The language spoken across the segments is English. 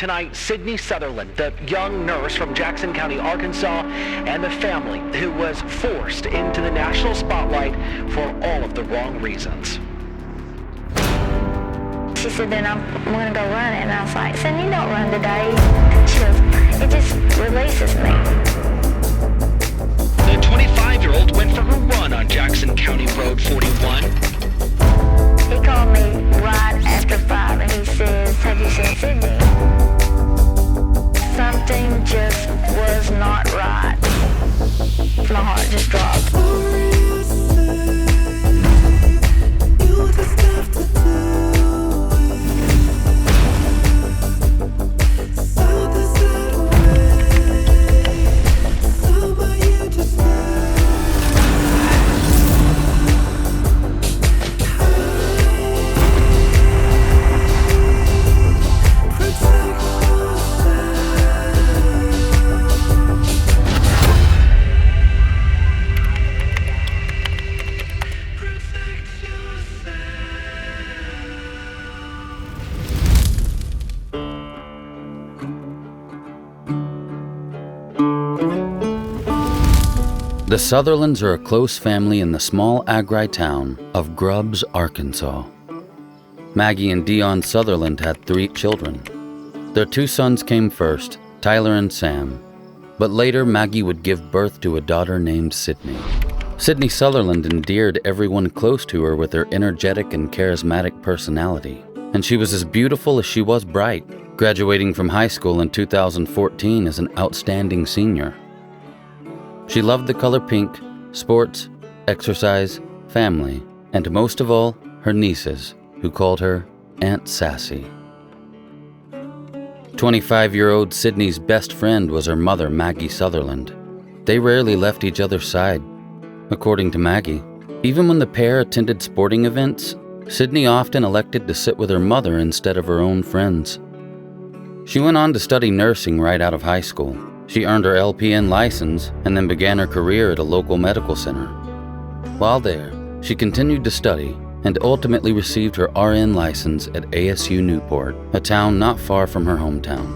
Tonight, Sydney Sutherland, the young nurse from Jackson County, Arkansas, and the family who was forced into the national spotlight for all of the wrong reasons. She said, then I'm going to go run it. And I was like, Sydney, don't run today. She goes, it just releases me. The 25-year-old went for her run on Jackson County Road 41. He called me right after 5 and he says, have you seen Sydney? Something just was not right. My heart just dropped. The Sutherlands are a close family in the small agri town of Grubbs, Arkansas. Maggie and Dion Sutherland had 3 children. Their 2 sons came first, Tyler and Sam, but later Maggie would give birth to a daughter named Sydney. Sydney Sutherland endeared everyone close to her with her energetic and charismatic personality, and she was as beautiful as she was bright, graduating from high school in 2014 as an outstanding senior. She loved the color pink, sports, exercise, family, and most of all, her nieces, who called her Aunt Sassy. 25-year-old Sydney's best friend was her mother, Maggie Sutherland. They rarely left each other's side. According to Maggie, even when the pair attended sporting events, Sydney often elected to sit with her mother instead of her own friends. She went on to study nursing right out of high school. She earned her LPN license and then began her career at a local medical center. While there, she continued to study and ultimately received her RN license at ASU Newport, a town not far from her hometown.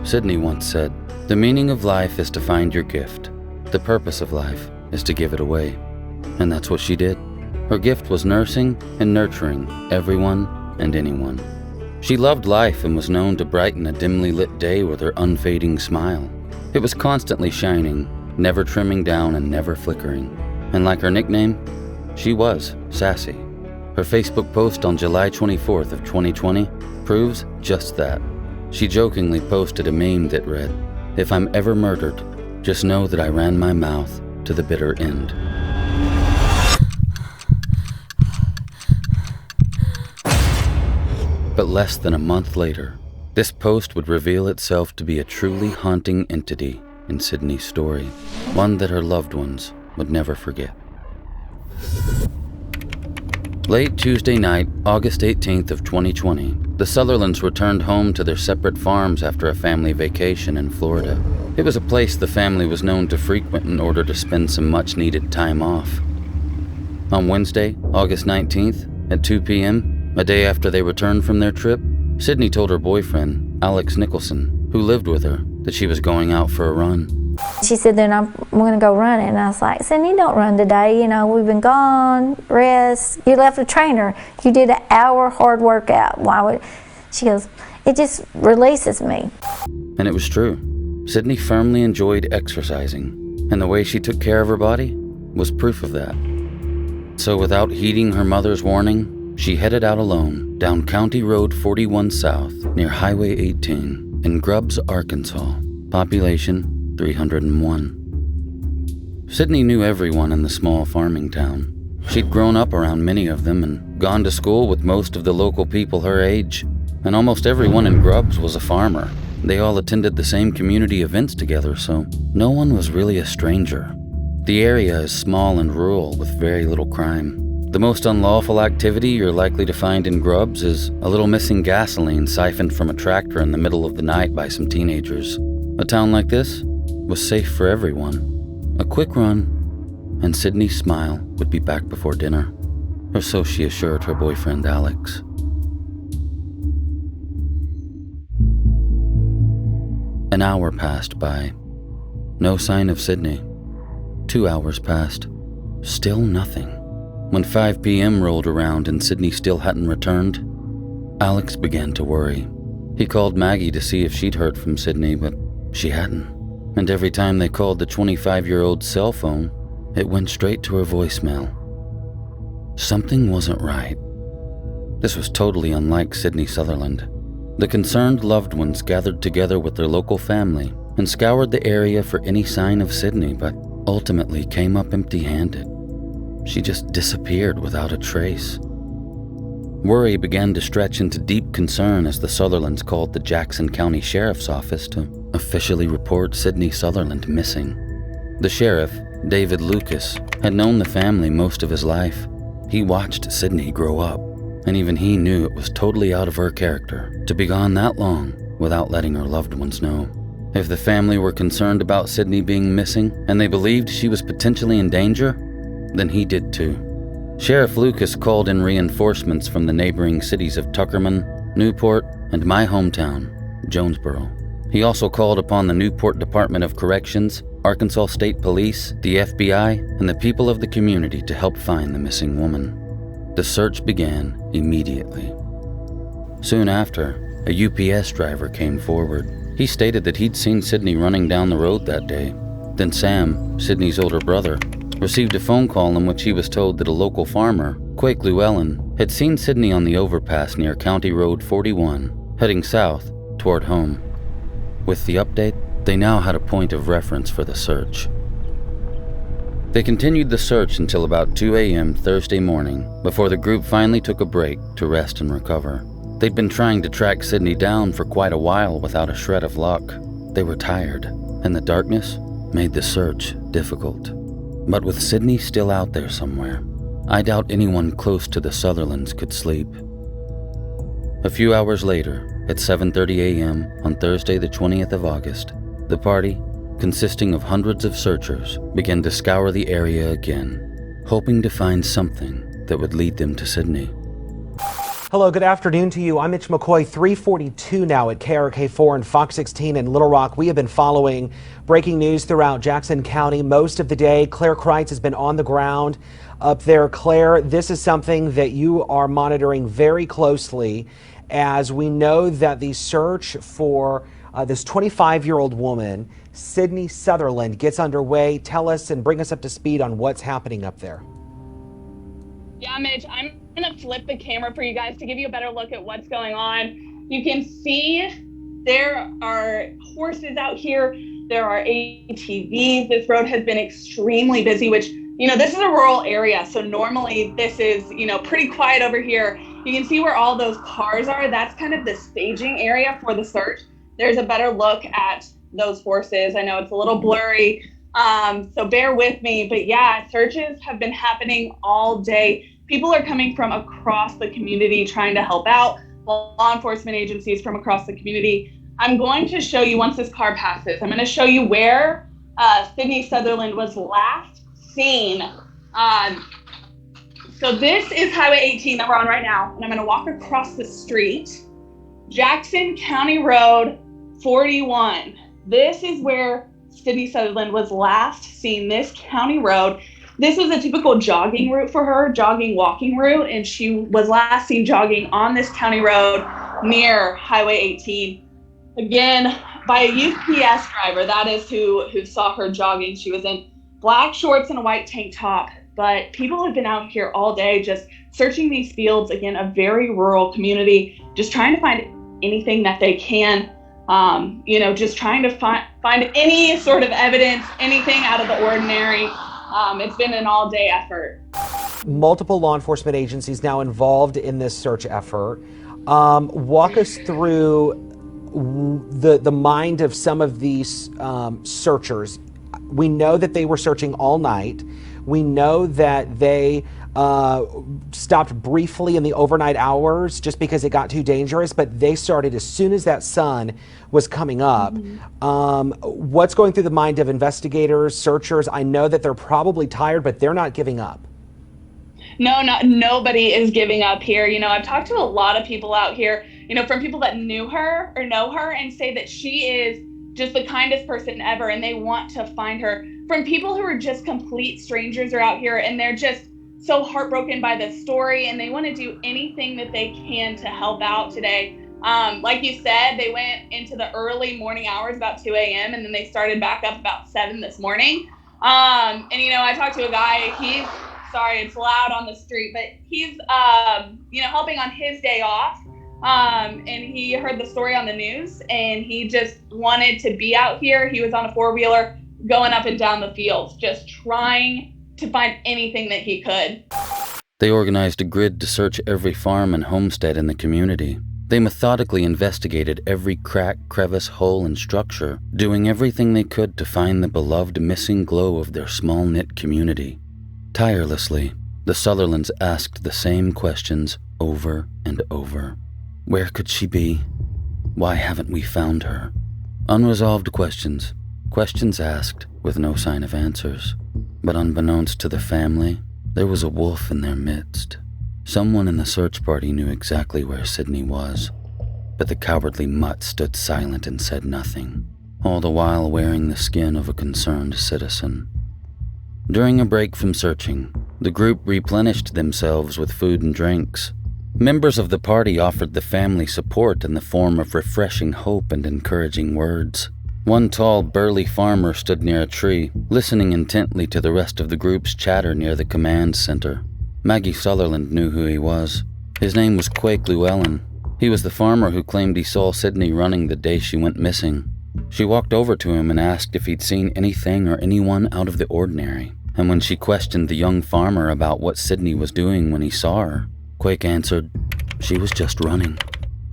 Sydney once said, "The meaning of life is to find your gift. The purpose of life is to give it away." And that's what she did. Her gift was nursing and nurturing everyone and anyone. She loved life and was known to brighten a dimly lit day with her unfading smile. It was constantly shining, never trimming down and never flickering. And like her nickname, she was Sassy. Her Facebook post on July 24th of 2020 proves just that. She jokingly posted a meme that read, "If I'm ever murdered, just know that I ran my mouth to the bitter end." But less than a month later, this post would reveal itself to be a truly haunting entity in Sydney's story, one that her loved ones would never forget. Late Tuesday night, August 18th of 2020, the Sutherlands returned home to their separate farms after a family vacation in Florida. It was a place the family was known to frequent in order to spend some much-needed time off. On Wednesday, August 19th, at 2 p.m., a day after they returned from their trip, Sydney told her boyfriend, Alex Nicholson, who lived with her, that she was going out for a run. She said, then I'm going to go run it. And I was like, Sydney, don't run today. You know, we've been gone, rest. You left a trainer. You did an hour hard workout. Why would? She goes, it just releases me. And it was true. Sydney firmly enjoyed exercising, and the way she took care of her body was proof of that. So without heeding her mother's warning, she headed out alone down County Road 41 South near Highway 18 in Grubbs, Arkansas, population 301. Sydney knew everyone in the small farming town. She'd grown up around many of them and gone to school with most of the local people her age, and almost everyone in Grubbs was a farmer. They all attended the same community events together, so no one was really a stranger. The area is small and rural with very little crime. The most unlawful activity you're likely to find in Grubbs is a little missing gasoline siphoned from a tractor in the middle of the night by some teenagers. A town like this was safe for everyone. A quick run, and Sydney's smile would be back before dinner, or so she assured her boyfriend Alex. An hour passed by. No sign of Sydney. 2 hours passed. Still nothing. When 5 p.m. rolled around and Sydney still hadn't returned, Alex began to worry. He called Maggie to see if she'd heard from Sydney, but she hadn't. And every time they called the 25-year-old's cell phone, it went straight to her voicemail. Something wasn't right. This was totally unlike Sydney Sutherland. The concerned loved ones gathered together with their local family and scoured the area for any sign of Sydney, but ultimately came up empty-handed. She just disappeared without a trace. Worry began to stretch into deep concern as the Sutherlands called the Jackson County Sheriff's Office to officially report Sydney Sutherland missing. The sheriff, David Lucas, had known the family most of his life. He watched Sydney grow up, and even he knew it was totally out of her character to be gone that long without letting her loved ones know. If the family were concerned about Sydney being missing and they believed she was potentially in danger, then he did too. Sheriff Lucas called in reinforcements from the neighboring cities of Tuckerman, Newport, and my hometown, Jonesboro. He also called upon the Newport Department of Corrections, Arkansas State Police, the FBI, and the people of the community to help find the missing woman. The search began immediately. Soon after, a UPS driver came forward. He stated that he'd seen Sydney running down the road that day. Then Sam, Sydney's older brother, received a phone call in which he was told that a local farmer, Quake Llewellyn, had seen Sydney on the overpass near County Road 41, heading south toward home. With the update, they now had a point of reference for the search. They continued the search until about 2 a.m. Thursday morning before the group finally took a break to rest and recover. They'd been trying to track Sydney down for quite a while without a shred of luck. They were tired, and the darkness made the search difficult. But with Sydney still out there somewhere, I doubt anyone close to the Sutherlands could sleep. A few hours later, at 7:30 a.m. on Thursday the 20th of August, the party, consisting of hundreds of searchers, began to scour the area again, hoping to find something that would lead them to Sydney. Hello, good afternoon to you. I'm Mitch McCoy, 342 now at KRK4 and Fox 16 in Little Rock. We have been following breaking news throughout Jackson County most of the day. Claire Kreitz has been on the ground up there. Claire, this is something that you are monitoring very closely, as we know that the search for this 25-year-old woman, Sydney Sutherland, gets underway. Tell us and bring us up to speed on what's happening up there. Yeah, Mitch, I'm going to flip the camera for you guys to give you a better look at what's going on. You can see there are horses out here. There are ATVs. This road has been extremely busy, which, this is a rural area. So normally this is, pretty quiet over here. You can see where all those cars are. That's kind of the staging area for the search. There's a better look at those horses. I know it's a little blurry, so bear with me. But yeah, searches have been happening all day. People are coming from across the community trying to help out. Law enforcement agencies from across the community. I'm going to show you, once this car passes, I'm going to show you where Sydney Sutherland was last seen. So this is Highway 18 that we're on right now, and I'm going to walk across the street. Jackson County Road 41. This is where Sydney Sutherland was last seen, this county road. This was a typical jogging route for her, walking route, and she was last seen jogging on this county road near Highway 18. Again, by a UPS driver. That is who saw her jogging. She was in black shorts and a white tank top. But people have been out here all day just searching these fields. Again, a very rural community, just trying to find anything that they can. Just trying to find any sort of evidence, anything out of the ordinary. It's been an all-day effort. Multiple law enforcement agencies now involved in this search effort. Walk us through the mind of some of these searchers. We know that they were searching all night. We know that they stopped briefly in the overnight hours just because it got too dangerous, but they started as soon as that sun was coming up. What's going through the mind of investigators, searchers? I know that they're probably tired, but they're not giving up. No, nobody is giving up here. I've talked to a lot of people out here, from people that knew her or know her and say that she is just the kindest person ever, and they want to find her. From people who are just complete strangers are out here, and they're just so heartbroken by this story, and they want to do anything that they can to help out today. Like you said, they went into the early morning hours, about 2 a.m., and then they started back up about 7 this morning. And, I talked to a guy, sorry, it's loud on the street, but he's, helping on his day off. And he heard the story on the news, and he just wanted to be out here. He was on a 4-wheeler going up and down the fields, just trying to find anything that he could. They organized a grid to search every farm and homestead in the community. They methodically investigated every crack, crevice, hole, and structure, doing everything they could to find the beloved missing glow of their small-knit community. Tirelessly, the Sutherlands asked the same questions over and over. Where could she be? Why haven't we found her? Unresolved questions. Questions asked with no sign of answers. But unbeknownst to the family, there was a wolf in their midst. Someone in the search party knew exactly where Sydney was, but the cowardly mutt stood silent and said nothing, all the while wearing the skin of a concerned citizen. During a break from searching, the group replenished themselves with food and drinks. Members of the party offered the family support in the form of refreshing hope and encouraging words. One tall, burly farmer stood near a tree, listening intently to the rest of the group's chatter near the command center. Maggie Sutherland knew who he was. His name was Quake Llewellyn. He was the farmer who claimed he saw Sydney running the day she went missing. She walked over to him and asked if he'd seen anything or anyone out of the ordinary. And when she questioned the young farmer about what Sydney was doing when he saw her, Quake answered, she was just running.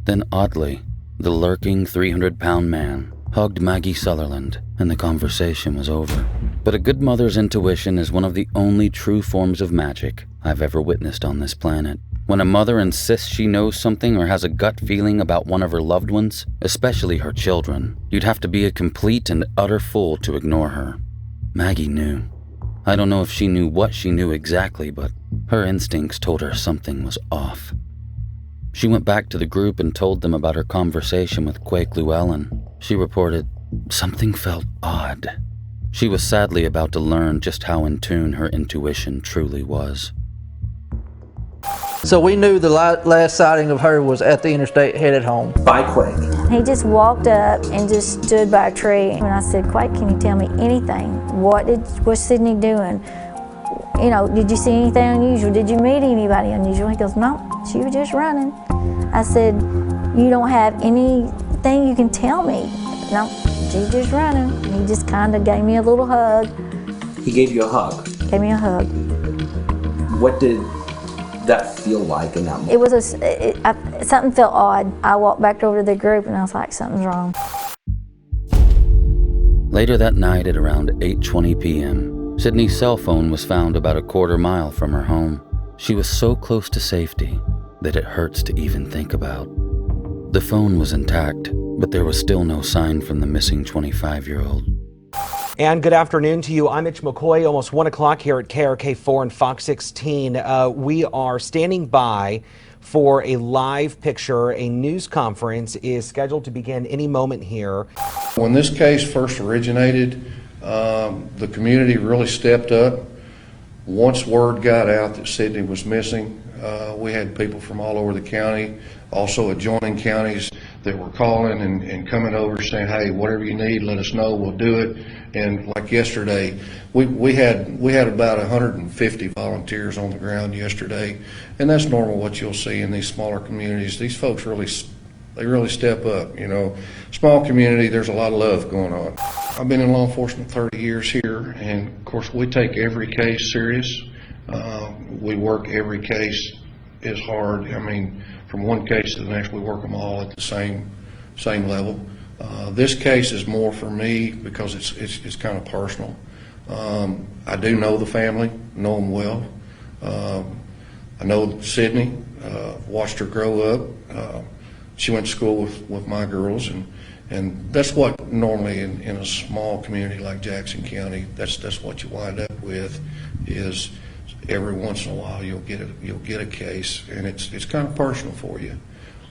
Then oddly, the lurking 300-pound man hugged Maggie Sutherland, and the conversation was over. But a good mother's intuition is one of the only true forms of magic I've ever witnessed on this planet. When a mother insists she knows something or has a gut feeling about one of her loved ones, especially her children, you'd have to be a complete and utter fool to ignore her. Maggie knew. I don't know if she knew what she knew exactly, but her instincts told her something was off. She went back to the group and told them about her conversation with Quake Llewellyn. She reported, something felt odd. She was sadly about to learn just how in tune her intuition truly was. So we knew the last sighting of her was at the interstate headed home. By Quake. He just walked up and just stood by a tree. And I said, Quake, can you tell me anything? What was Sydney doing? Did you see anything unusual? Did you meet anybody unusual? He goes, no, she was just running. I said, you don't have anything you can tell me? No, she's just running. And he just kind of gave me a little hug. He gave you a hug? Gave me a hug. What did that feel like in that moment? It was something felt odd. I walked back over to the group and I was like, something's wrong. Later that night at around 8:20 p.m., Sydney's cell phone was found about a quarter mile from her home. She was so close to safety that it hurts to even think about. The phone was intact, but there was still no sign from the missing 25-year-old. And good afternoon to you. I'm Mitch McCoy, almost 1 o'clock here at KRK4 and Fox 16. We are standing by for a live picture. A news conference is scheduled to begin any moment here. When this case first originated, the community really stepped up. Once word got out that Sydney was missing, we had people from all over the county, also adjoining counties, that were calling and coming over saying, hey, whatever you need, let us know, we'll do it. And like yesterday, we had about 150 volunteers on the ground yesterday, and that's normal what you'll see in these smaller communities. These folks really step up, Small community, there's a lot of love going on. I've been in law enforcement 30 years here, and of course we take every case serious. We work every case as hard. From one case to the next, we work them all at the same level. This case is more for me because it's kind of personal. I do know the family, know them well. I know Sydney, watched her grow up. She went to school with my girls, and that's what normally in a small community like Jackson County, that's what you wind up with, is every once in a while you'll get a case, and it's kind of personal for you,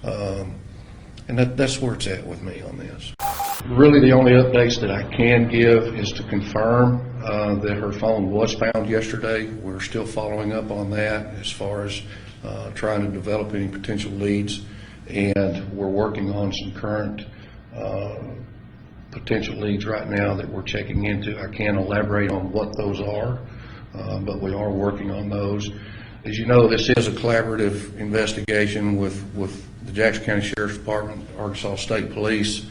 and that's where it's at with me on this. Really, the only updates that I can give is to confirm that her phone was found yesterday. We're still following up on that as far as trying to develop any potential leads, and we're working on some current potential leads right now that we're checking into. I can't elaborate on what those are, but we are working on those. As you know, this is a collaborative investigation with the Jackson County Sheriff's Department, Arkansas State Police,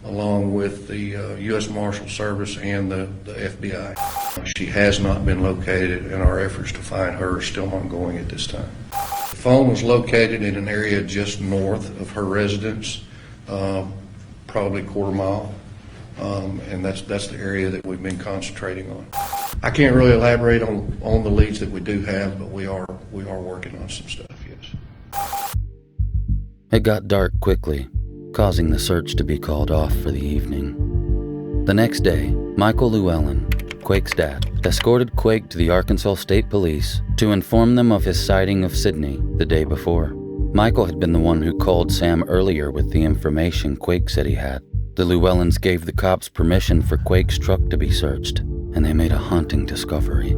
along with the U.S. Marshal Service and the FBI. She has not been located, and our efforts to find her are still ongoing at this time. The phone was located in an area just north of her residence, probably quarter mile, and that's the area that we've been concentrating on. I can't really elaborate on the leads that we do have, but we are working on some stuff, yes. It got dark quickly, causing the search to be called off for the evening. The next day, Michael Llewellyn, Quake's dad, escorted Quake to the Arkansas State Police to inform them of his sighting of Sydney the day before. Michael had been the one who called Sam earlier with the information Quake said he had. The Llewellyns gave the cops permission for Quake's truck to be searched, and they made a haunting discovery.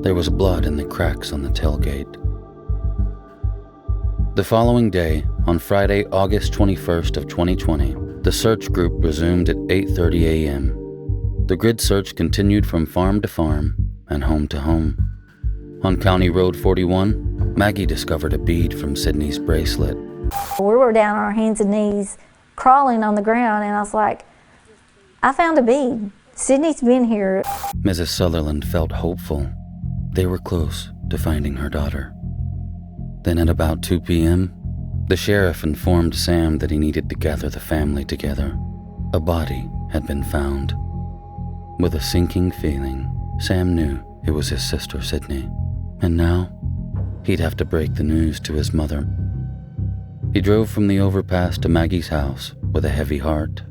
There was blood in the cracks on the tailgate. The following day, on Friday, August 21st of 2020, the search group resumed at 8:30 a.m. The grid search continued from farm to farm and home to home. On County Road 41, Maggie discovered a bead from Sydney's bracelet. We were down on our hands and knees, crawling on the ground, and I was like, I found a bead. Sydney's been here. Mrs. Sutherland felt hopeful. They were close to finding her daughter. Then at about 2 p.m., the sheriff informed Sam that he needed to gather the family together. A body had been found. With a sinking feeling, Sam knew it was his sister Sydney, and now he'd have to break the news to his mother. He drove from the overpass to Maggie's house with a heavy heart.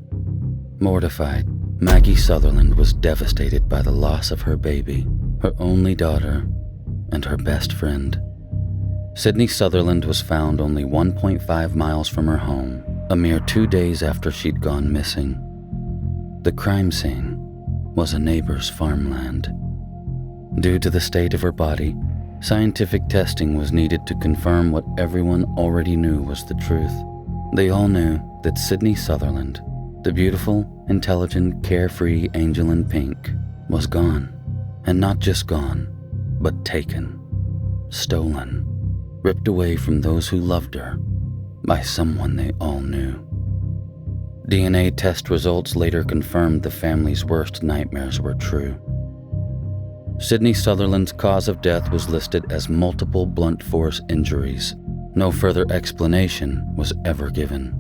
Mortified, Maggie Sutherland was devastated by the loss of her baby, her only daughter, and her best friend. Sydney Sutherland was found only 1.5 miles from her home, a mere 2 days after she'd gone missing. The crime scene was a neighbor's farmland. Due to the state of her body, scientific testing was needed to confirm what everyone already knew was the truth. They all knew that Sydney Sutherland, the beautiful, intelligent, carefree angel in pink, was gone. And not just gone, but taken, stolen, ripped away from those who loved her by someone they all knew. DNA test results later confirmed the family's worst nightmares were true. Sydney Sutherland's cause of death was listed as multiple blunt force injuries. No further explanation was ever given.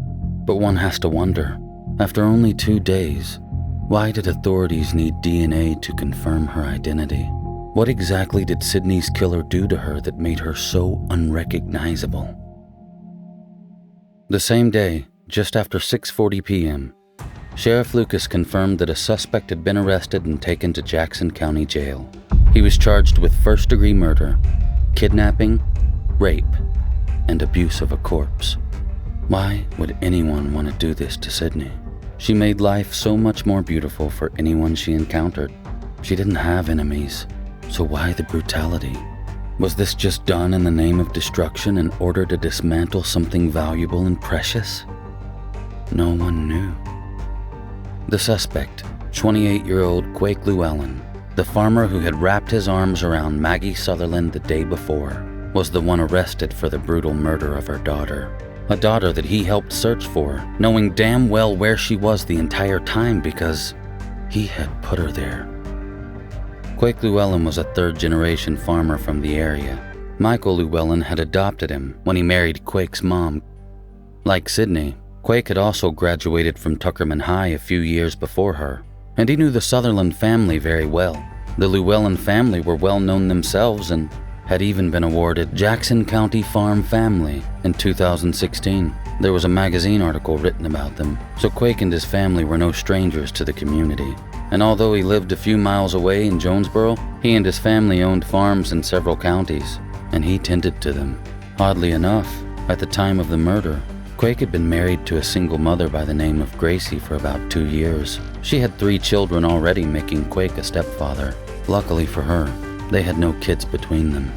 But one has to wonder, after only 2 days, why did authorities need DNA to confirm her identity? What exactly did Sydney's killer do to her that made her so unrecognizable? The same day, just after 6:40 p.m., Sheriff Lucas confirmed that a suspect had been arrested and taken to Jackson County Jail. He was charged with first-degree murder, kidnapping, rape, and abuse of a corpse. Why would anyone want to do this to Sydney? She made life so much more beautiful for anyone she encountered. She didn't have enemies, so why the brutality? Was this just done in the name of destruction in order to dismantle something valuable and precious? No one knew. The suspect, 28-year-old Quake Llewellyn, the farmer who had wrapped his arms around Maggie Sutherland the day before, was the one arrested for the brutal murder of her daughter. A daughter that he helped search for, knowing damn well where she was the entire time because he had put her there. Quake Llewellyn was a third-generation farmer from the area. Michael Llewellyn had adopted him when he married Quake's mom. Like Sydney, Quake had also graduated from Tuckerman High a few years before her, and he knew the Sutherland family very well. The Llewellyn family were well known themselves and had even been awarded Jackson County Farm Family in 2016. There was a magazine article written about them, so Quake and his family were no strangers to the community. And although he lived a few miles away in Jonesboro, he and his family owned farms in several counties, and he tended to them. Oddly enough, at the time of the murder, Quake had been married to a single mother by the name of Gracie for about 2 years. She had 3 children already, making Quake a stepfather. Luckily for her, they had no kids between them.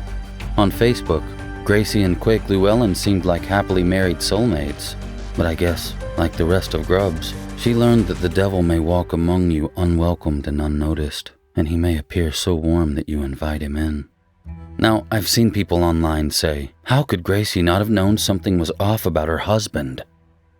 On Facebook, Gracie and Quake Llewellyn seemed like happily married soulmates. But I guess, like the rest of Grubbs, she learned that the devil may walk among you unwelcomed and unnoticed, and he may appear so warm that you invite him in. Now, I've seen people online say, how could Gracie not have known something was off about her husband?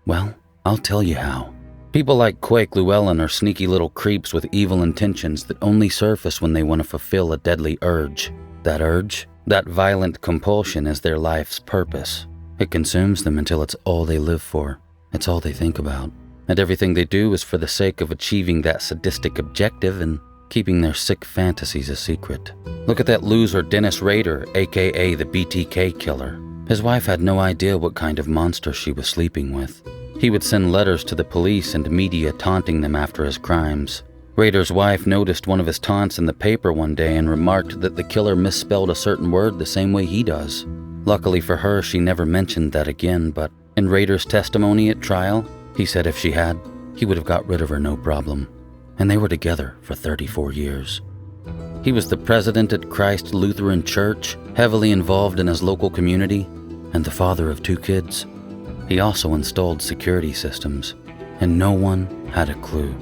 Well, I'll tell you how. People like Quake Llewellyn are sneaky little creeps with evil intentions that only surface when they want to fulfill a deadly urge. That urge, that violent compulsion, is their life's purpose. It consumes them until it's all they live for. It's all they think about. And everything they do is for the sake of achieving that sadistic objective and keeping their sick fantasies a secret. Look at that loser Dennis Rader, aka the BTK killer. His wife had no idea what kind of monster she was sleeping with. He would send letters to the police and media taunting them after his crimes. Rader's wife noticed one of his taunts in the paper one day and remarked that the killer misspelled a certain word the same way he does. Luckily for her, she never mentioned that again, but in Rader's testimony at trial, he said if she had, he would have got rid of her no problem. And they were together for 34 years. He was the president at Christ Lutheran Church, heavily involved in his local community, and the father of 2 kids. He also installed security systems, and no one had a clue.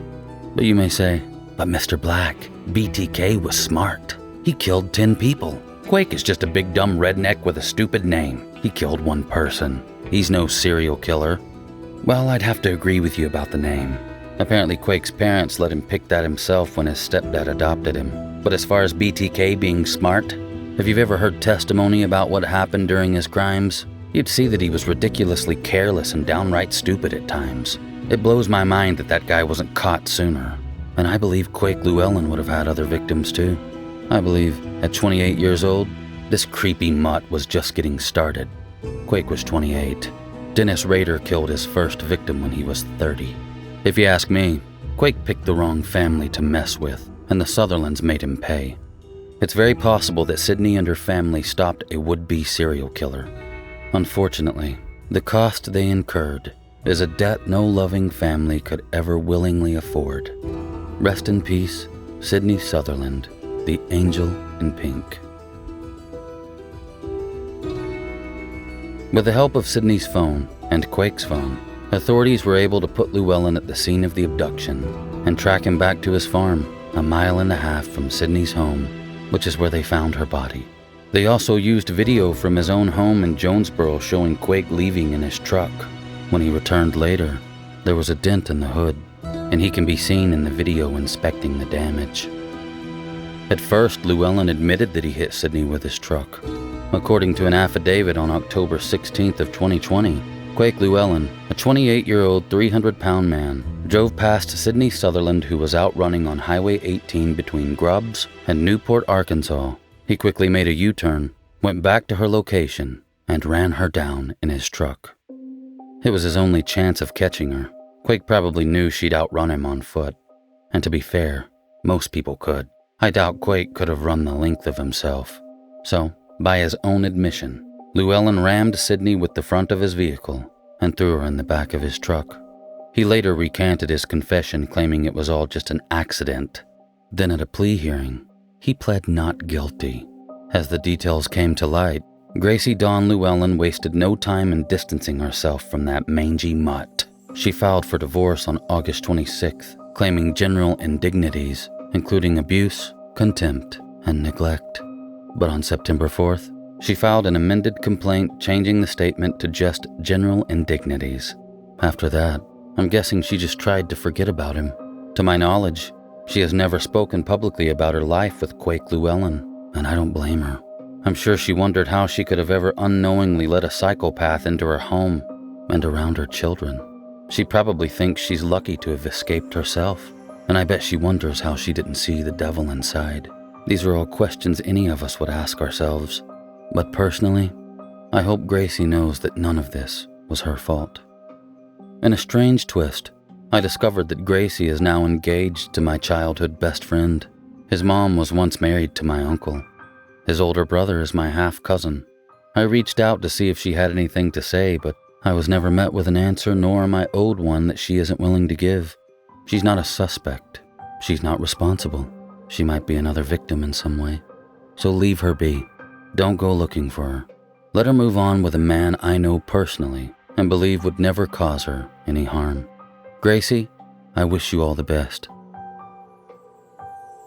But you may say, but Mr. Black, BTK was smart. He killed 10 people. Quake is just a big dumb redneck with a stupid name. He killed 1 person. He's no serial killer. Well, I'd have to agree with you about the name. Apparently Quake's parents let him pick that himself when his stepdad adopted him. But as far as BTK being smart, have you ever heard testimony about what happened during his crimes? You'd see that he was ridiculously careless and downright stupid at times. It blows my mind that that guy wasn't caught sooner. And I believe Quake Llewellyn would have had other victims too. I believe at 28 years old, this creepy mutt was just getting started. Quake was 28. Dennis Rader killed his first victim when he was 30. If you ask me, Quake picked the wrong family to mess with, and the Sutherlands made him pay. It's very possible that Sydney and her family stopped a would-be serial killer. Unfortunately, the cost they incurred is a debt no loving family could ever willingly afford. Rest in peace, Sydney Sutherland, the angel in pink. With the help of Sydney's phone and Quake's phone, authorities were able to put Llewellyn at the scene of the abduction and track him back to his farm, 1.5 miles from Sydney's home, which is where they found her body. They also used video from his own home in Jonesboro showing Quake leaving in his truck. When he returned later, there was a dent in the hood, and he can be seen in the video inspecting the damage. At first, Llewellyn admitted that he hit Sydney with his truck. According to an affidavit on October 16th of 2020, Quake Llewellyn, a 28-year-old 300-pound man, drove past Sydney Sutherland, who was out running on Highway 18 between Grubbs and Newport, Arkansas. He quickly made a U-turn, went back to her location, and ran her down in his truck. It was his only chance of catching her. Quake probably knew she'd outrun him on foot. And to be fair, most people could. I doubt Quake could have run the length of himself. So, by his own admission, Llewellyn rammed Sydney with the front of his vehicle and threw her in the back of his truck. He later recanted his confession, claiming it was all just an accident. Then at a plea hearing, he pled not guilty. As the details came to light, Gracie Dawn Llewellyn wasted no time in distancing herself from that mangy mutt. She filed for divorce on August 26th, claiming general indignities, including abuse, contempt, and neglect. But on September 4th, she filed an amended complaint changing the statement to just general indignities. After that, I'm guessing she just tried to forget about him. To my knowledge, she has never spoken publicly about her life with Quake Llewellyn, and I don't blame her. I'm sure she wondered how she could have ever unknowingly let a psychopath into her home and around her children. She probably thinks she's lucky to have escaped herself, and I bet she wonders how she didn't see the devil inside. These are all questions any of us would ask ourselves. But personally, I hope Gracie knows that none of this was her fault. In a strange twist, I discovered that Gracie is now engaged to my childhood best friend. His mom was once married to my uncle. His older brother is my half-cousin. I reached out to see if she had anything to say, but I was never met with an answer, nor am I owed one that she isn't willing to give. She's not a suspect. She's not responsible. She might be another victim in some way. So leave her be. Don't go looking for her. Let her move on with a man I know personally and believe would never cause her any harm. Gracie, I wish you all the best.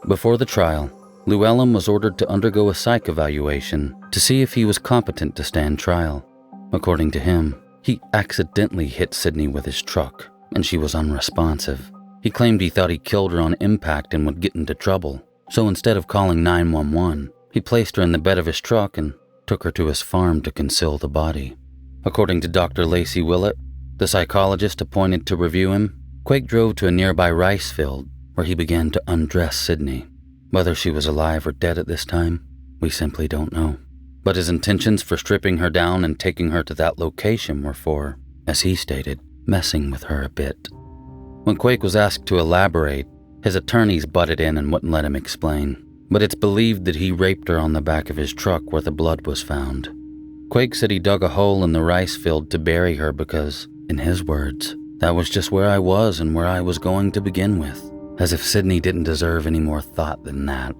Before the trial, Llewellyn was ordered to undergo a psych evaluation to see if he was competent to stand trial. According to him, he accidentally hit Sydney with his truck, and she was unresponsive. He claimed he thought he killed her on impact and would get into trouble, so instead of calling 911, he placed her in the bed of his truck and took her to his farm to conceal the body. According to Dr. Lacey Willett, the psychologist appointed to review him, Quake drove to a nearby rice field where he began to undress Sydney. Whether she was alive or dead at this time, we simply don't know. But his intentions for stripping her down and taking her to that location were for, as he stated, messing with her a bit. When Quake was asked to elaborate, his attorneys butted in and wouldn't let him explain. But it's believed that he raped her on the back of his truck where the blood was found. Quake said he dug a hole in the rice field to bury her because, in his words, that was just where I was and where I was going to begin with. As if Sydney didn't deserve any more thought than that.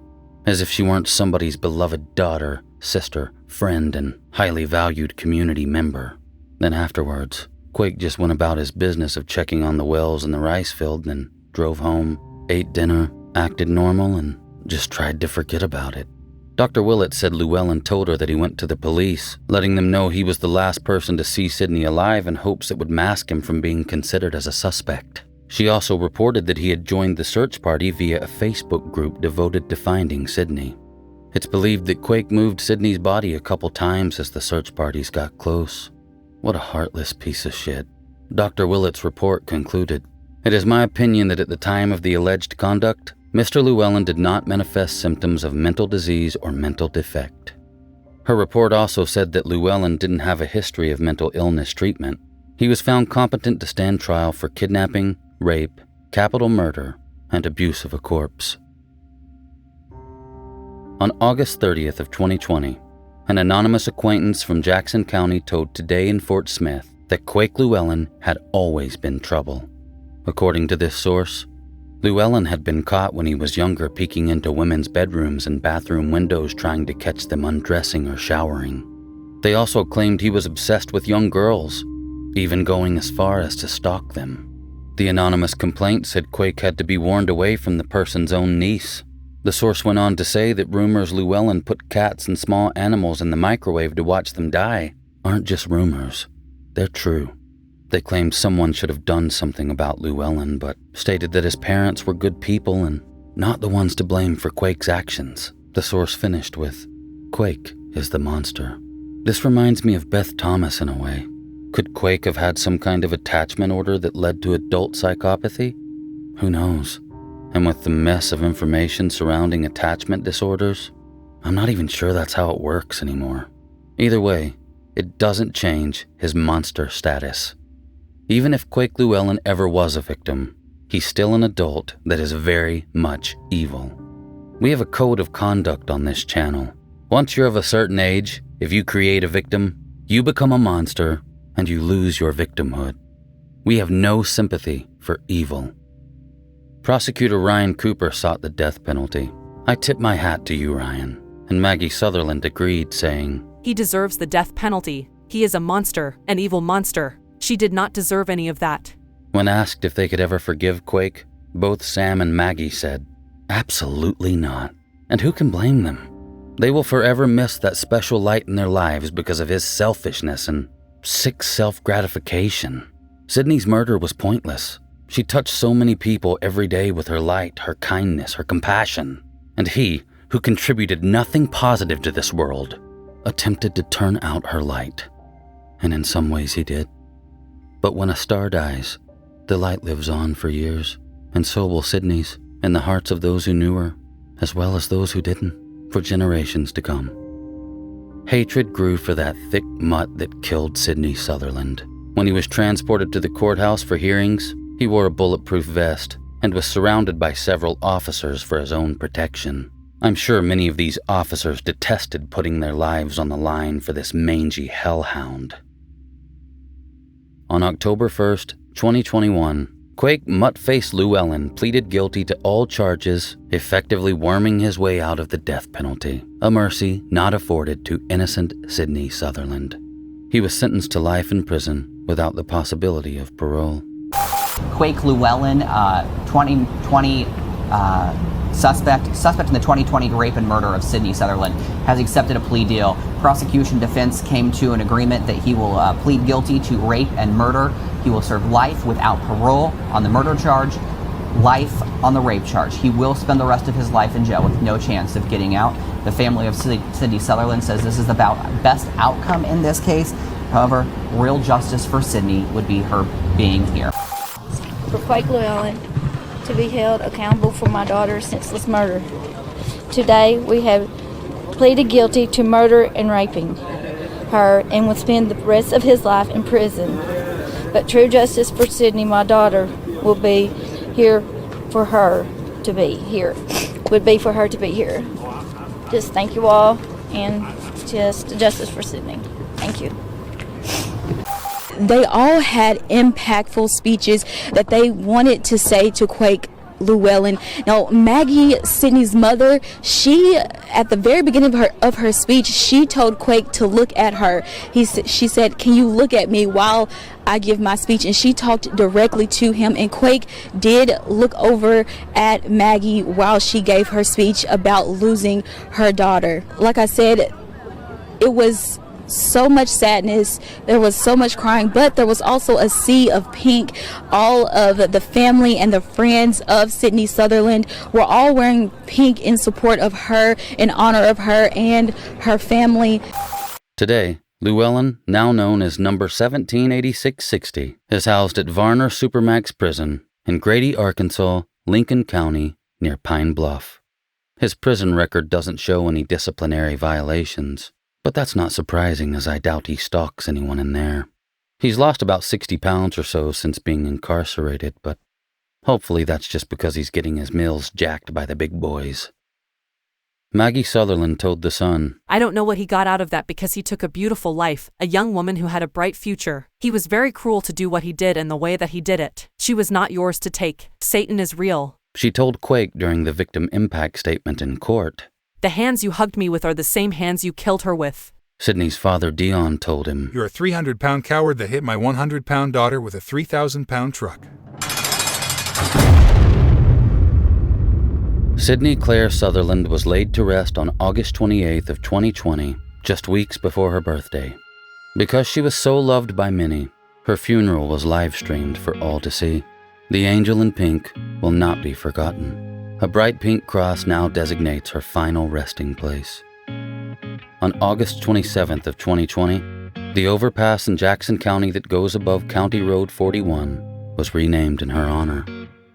As if she weren't somebody's beloved daughter, sister, friend, and highly valued community member. Then afterwards, Quake just went about his business of checking on the wells in the rice field, then drove home, ate dinner, acted normal, and just tried to forget about it. Dr. Willett said Llewellyn told her that he went to the police, letting them know he was the last person to see Sydney alive in hopes it would mask him from being considered as a suspect. She also reported that he had joined the search party via a Facebook group devoted to finding Sydney. It's believed that Quake moved Sydney's body a couple times as the search parties got close. What a heartless piece of shit. Dr. Willett's report concluded, "It is my opinion that at the time of the alleged conduct, Mr. Llewellyn did not manifest symptoms of mental disease or mental defect." Her report also said that Llewellyn didn't have a history of mental illness treatment. He was found competent to stand trial for kidnapping, rape, capital murder, and abuse of a corpse. On August 30th of 2020, an anonymous acquaintance from Jackson County told Today in Fort Smith that Quake Llewellyn had always been trouble. According to this source, Llewellyn had been caught when he was younger peeking into women's bedrooms and bathroom windows trying to catch them undressing or showering. They also claimed he was obsessed with young girls, even going as far as to stalk them. The anonymous complaint said Quake had to be warned away from the person's own niece. The source went on to say that rumors Llewellyn put cats and small animals in the microwave to watch them die aren't just rumors. They're true. They claimed someone should have done something about Llewellyn, but stated that his parents were good people and not the ones to blame for Quake's actions. The source finished with, "Quake is the monster." This reminds me of Beth Thomas in a way. Could Quake have had some kind of attachment order that led to adult psychopathy? Who knows? And with the mess of information surrounding attachment disorders, I'm not even sure that's how it works anymore. Either way, it doesn't change his monster status. Even if Quake Llewellyn ever was a victim, he's still an adult that is very much evil. We have a code of conduct on this channel. Once you're of a certain age, if you create a victim, you become a monster and you lose your victimhood. We have no sympathy for evil. Prosecutor Ryan Cooper sought the death penalty. "I tip my hat to you, Ryan," and Maggie Sutherland agreed, saying, "He deserves the death penalty. He is a monster, an evil monster. She did not deserve any of that." When asked if they could ever forgive Quake, both Sam and Maggie said, "Absolutely not. And who can blame them? They will forever miss that special light in their lives because of his selfishness and sick self-gratification. Sydney's murder was pointless. She touched so many people every day with her light, her kindness, her compassion. And he, who contributed nothing positive to this world, attempted to turn out her light. And in some ways he did. But when a star dies, the light lives on for years, and so will Sydney's, in the hearts of those who knew her, as well as those who didn't, for generations to come. Hatred grew for that thick mutt that killed Sydney Sutherland. When he was transported to the courthouse for hearings, he wore a bulletproof vest and was surrounded by several officers for his own protection. I'm sure many of these officers detested putting their lives on the line for this mangy hellhound. On October 1st, 2021, Quake Mutt-Face Llewellyn pleaded guilty to all charges, effectively worming his way out of the death penalty, a mercy not afforded to innocent Sydney Sutherland. He was sentenced to life in prison without the possibility of parole. Quake Llewellyn, 2020 suspect in the 2020 rape and murder of Sydney Sutherland, has accepted a plea deal. Prosecution defense came to an agreement that he will plead guilty to rape and murder. He will serve life without parole on the murder charge, life on the rape charge. He will spend the rest of his life in jail with no chance of getting out. The family of Sydney Sutherland says this is the best outcome in this case. However, real justice for Sydney would be her being here. For Quake Llewellyn to be held accountable for my daughter's senseless murder. Today, we have pleaded guilty to murder and raping her and will spend the rest of his life in prison. But true justice for Sydney, my daughter, will be here for her to be here. Would be for her to be here. Just thank you all, and just justice for Sydney. Thank you. They all had impactful speeches that they wanted to say to Quake Llewellyn. Now, Maggie, Sydney's mother, she, at the very beginning of her speech, she told Quake to look at her. She said, "Can you look at me while I give my speech?" And she talked directly to him, and Quake did look over at Maggie while she gave her speech about losing her daughter. Like I said, it was so much sadness, there was so much crying, but there was also a sea of pink. All of the family and the friends of Sydney Sutherland were all wearing pink in support of her, in honor of her and her family. Today, Llewellyn, now known as number 178660, is housed at Varner Supermax Prison in Grady, Arkansas, Lincoln County, near Pine Bluff. His prison record doesn't show any disciplinary violations, but that's not surprising, as I doubt he stalks anyone in there. He's lost about 60 pounds or so since being incarcerated, but hopefully that's just because he's getting his meals jacked by the big boys. Maggie Sutherland told The Sun, "I don't know what he got out of that, because he took a beautiful life, a young woman who had a bright future. He was very cruel to do what he did and the way that he did it. She was not yours to take. Satan is real." She told Quake during the victim impact statement in court. "The hands you hugged me with are the same hands you killed her with." Sydney's father, Dion, told him, "You're a 300-pound coward that hit my 100-pound daughter with a 3,000-pound truck." Sydney Claire Sutherland was laid to rest on August 28th of 2020, just weeks before her birthday. Because she was so loved by many, her funeral was live-streamed for all to see. The angel in pink will not be forgotten. A bright pink cross now designates her final resting place. On August 27th of 2020, the overpass in Jackson County that goes above County Road 41 was renamed in her honor.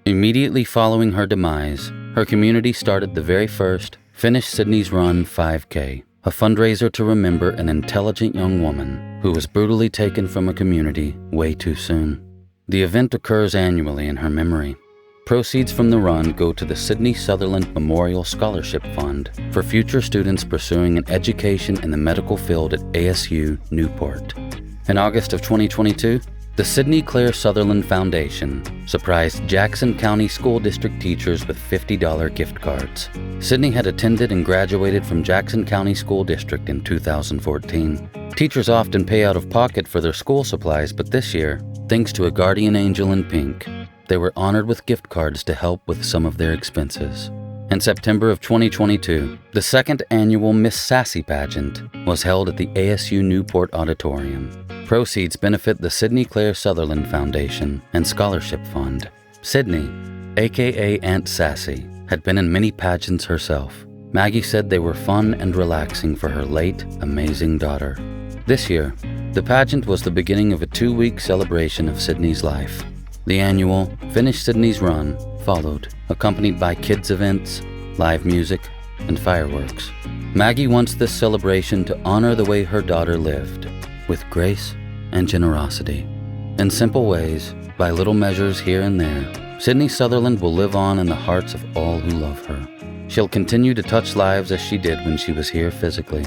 Immediately following her demise, her community started the very first Finish Sydney's Run 5K, a fundraiser to remember an intelligent young woman who was brutally taken from a community way too soon. The event occurs annually in her memory. Proceeds from the run go to the Sydney Sutherland Memorial Scholarship Fund for future students pursuing an education in the medical field at ASU Newport. In August of 2022, the Sydney Claire Sutherland Foundation surprised Jackson County School District teachers with $50 gift cards. Sydney had attended and graduated from Jackson County School District in 2014. Teachers often pay out of pocket for their school supplies, but this year, thanks to a guardian angel in pink, they were honored with gift cards to help with some of their expenses. In September of 2022, the second annual Miss Sassy pageant was held at the ASU Newport Auditorium. Proceeds benefit the Sydney Claire Sutherland Foundation and Scholarship Fund. Sydney, aka Aunt Sassy, had been in many pageants herself. Maggie said they were fun and relaxing for her late, amazing daughter. This year, the pageant was the beginning of a 2-week celebration of Sydney's life. The annual Finish Sydney's Run followed, accompanied by kids' events, live music, and fireworks. Maggie wants this celebration to honor the way her daughter lived, with grace and generosity. In simple ways, by little measures here and there, Sydney Sutherland will live on in the hearts of all who love her. She'll continue to touch lives as she did when she was here physically.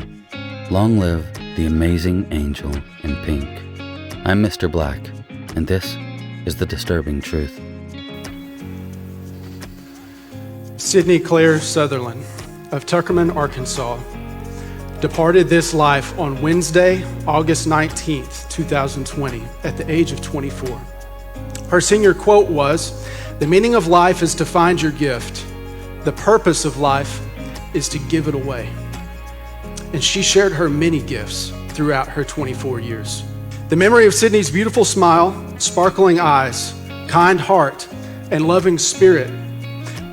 Long live the amazing angel in pink. I'm Mr. Black, And this is the disturbing truth. Sydney Claire Sutherland of Tuckerman, Arkansas, departed this life on Wednesday, August 19th, 2020, at the age of 24. Her senior quote was, "The meaning of life is to find your gift. The purpose of life is to give it away." And she shared her many gifts throughout her 24 years. The memory of Sydney's beautiful smile, sparkling eyes, kind heart, and loving spirit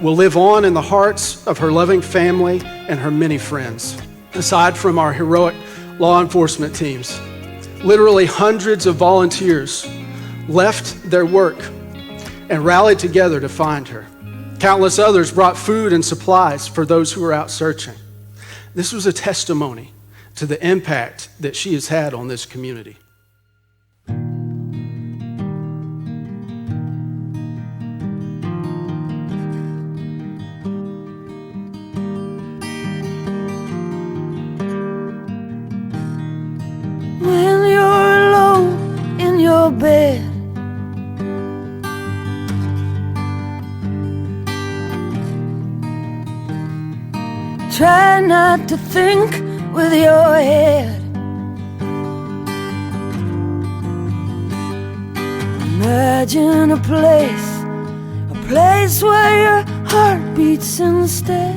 will live on in the hearts of her loving family and her many friends. Aside from our heroic law enforcement teams, literally hundreds of volunteers left their work and rallied together to find her. Countless others brought food and supplies for those who were out searching. This was a testimony to the impact that she has had on this community. When you're alone in your bed, try not to think with your head. Imagine a place where your heart beats instead.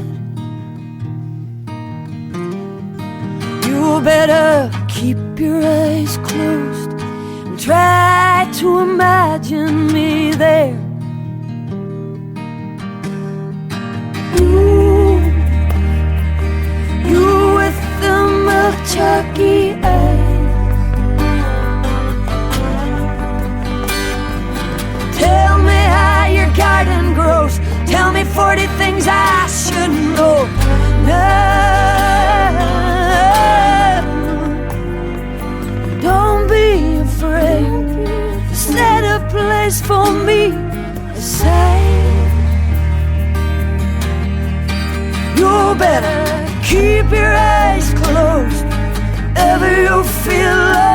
You better keep your eyes closed and try to imagine me there. You with the milk chalky eyes. Tell me how your garden grows. Tell me 40 things I should know. Don't be afraid. Set a place for me aside. You better keep your eyes closed. Ever you feel lost,